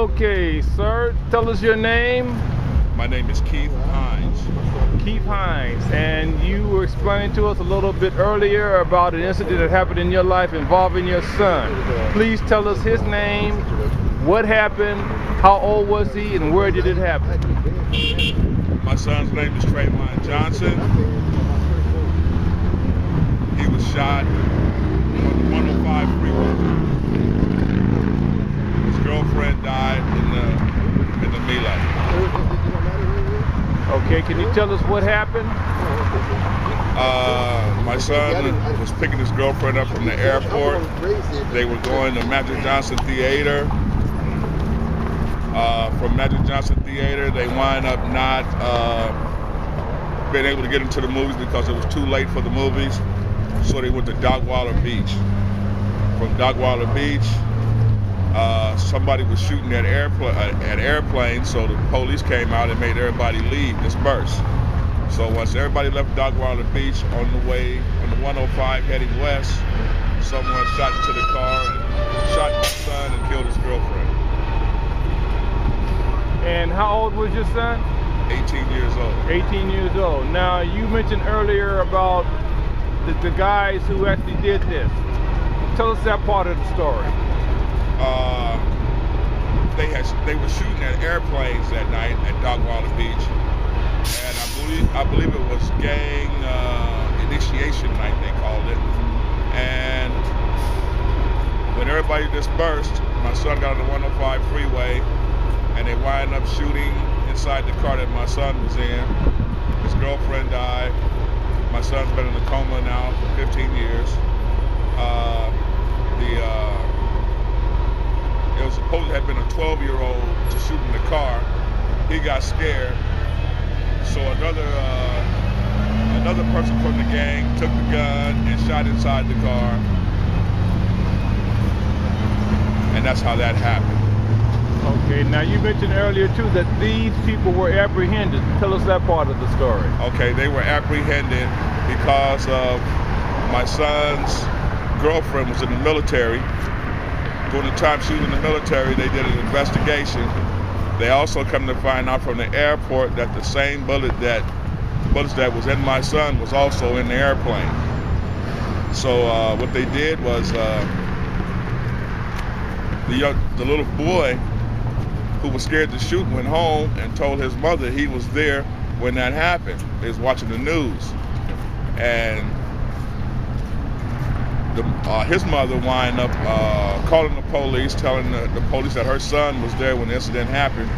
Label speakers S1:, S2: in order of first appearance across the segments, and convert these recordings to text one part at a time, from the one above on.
S1: Okay, sir, tell us your name.
S2: My name is Keith Hines.
S1: Keith Hines, and you were explaining to us a little bit earlier about an incident that happened in your life involving your son. Please tell us his name, what happened, how old was he, and where did it happen?
S2: My son's name is Trayvon Johnson. He was shot on the 105 freeway. His girlfriend died in the melee.
S1: Okay, can you tell us what happened?
S2: My son was picking his girlfriend up from the airport. They were going to Magic Johnson Theater. From Magic Johnson Theater, they wind up not being able to get into the movies because it was too late for the movies. So they went to Dockweiler Beach. From Dockweiler Beach, somebody was shooting at airplanes, so the police came out and made everybody leave, disperse. So once everybody left Dockweiler Beach, on the way on the 105 heading west, someone shot into the car and shot my son and killed his girlfriend.
S1: And how old was your son?
S2: 18 years old.
S1: 18 years old. Now, you mentioned earlier about the guys who actually did this. Tell us that part of the story.
S2: They were shooting at airplanes that night at Dockweiler Beach, and I believe it was gang initiation night, they called it. And when everybody dispersed, my son got on the 105 freeway, and they wind up shooting inside the car that my son was in. His girlfriend died. My son's been in a coma now for 15 years. It was supposed to have been a 12-year-old to shoot in the car. He got scared, so another person from the gang took the gun and shot inside the car, and that's how that happened.
S1: Okay, now you mentioned earlier too that these people were apprehended. Tell us that part of the story.
S2: Okay, they were apprehended because of my son's girlfriend was in the military. During the time she was in the military, they did an investigation. They also come to find out from the airport that the same bullets that was in my son was also in the airplane. So what they did was the little boy who was scared to shoot went home and told his mother he was there when that happened. He was watching the news, and his mother wind up calling the police, telling the police that her son was there when the incident happened,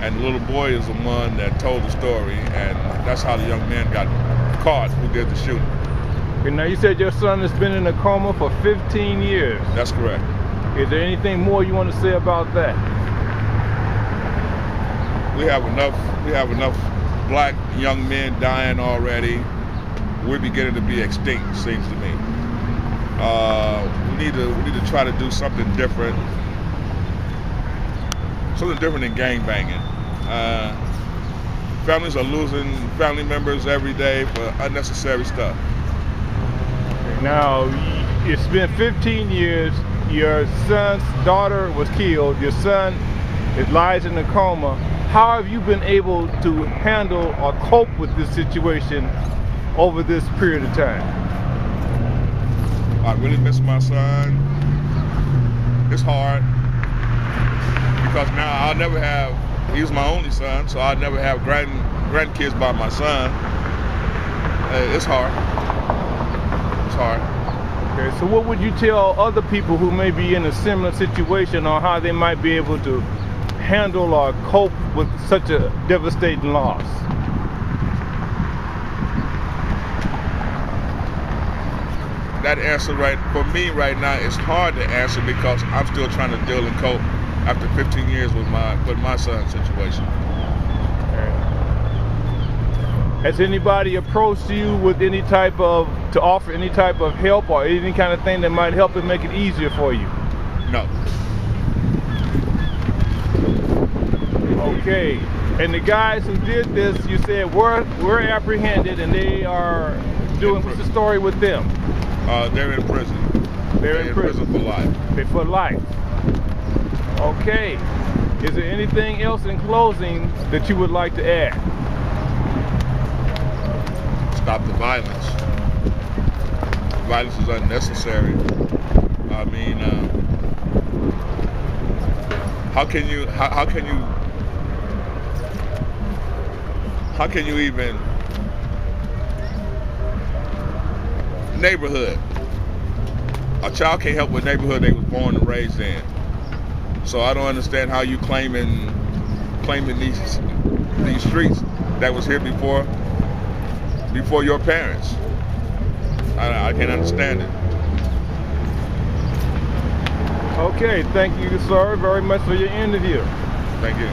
S2: and the little boy is the one that told the story, and that's how the young man got caught who did the shooting.
S1: Okay, now you said your son has been in a coma for 15 years.
S2: That's correct.
S1: Is there anything more you want to say about that?
S2: We have enough black young men dying already. We're beginning to be extinct, seems to me. We need to try to do something different than gang banging. Families are losing family members every day for unnecessary stuff.
S1: Okay, now, it's been 15 years. Your son's daughter was killed. Your son lies in a coma. How have you been able to handle or cope with this situation over this period of time?
S2: I really miss my son. It's hard because now I'll never have, he was my only son, so I'll never have grandkids by my son. It's hard. It's hard.
S1: Okay, so what would you tell other people who may be in a similar situation on how they might be able to handle or cope with such a devastating loss?
S2: That answer for me right now is hard to answer because I'm still trying to deal and cope after 15 years with my son's situation.
S1: Has anybody approached you with to offer any type of help or any kind of thing that might help and make it easier for you?
S2: No.
S1: Okay, and the guys who did this, you said were apprehended, and they are doing, what's the story with them?
S2: They're in prison.
S1: They're in prison
S2: for life.
S1: For life. Okay. Is there anything else in closing that you would like to add?
S2: Stop the violence. Violence is unnecessary. I mean, how can you even neighborhood? A child can't help what neighborhood they was born and raised in. So I don't understand how you claiming these streets that was here before your parents. I can't understand it.
S1: Okay, thank you, sir, very much for your interview.
S2: Thank you.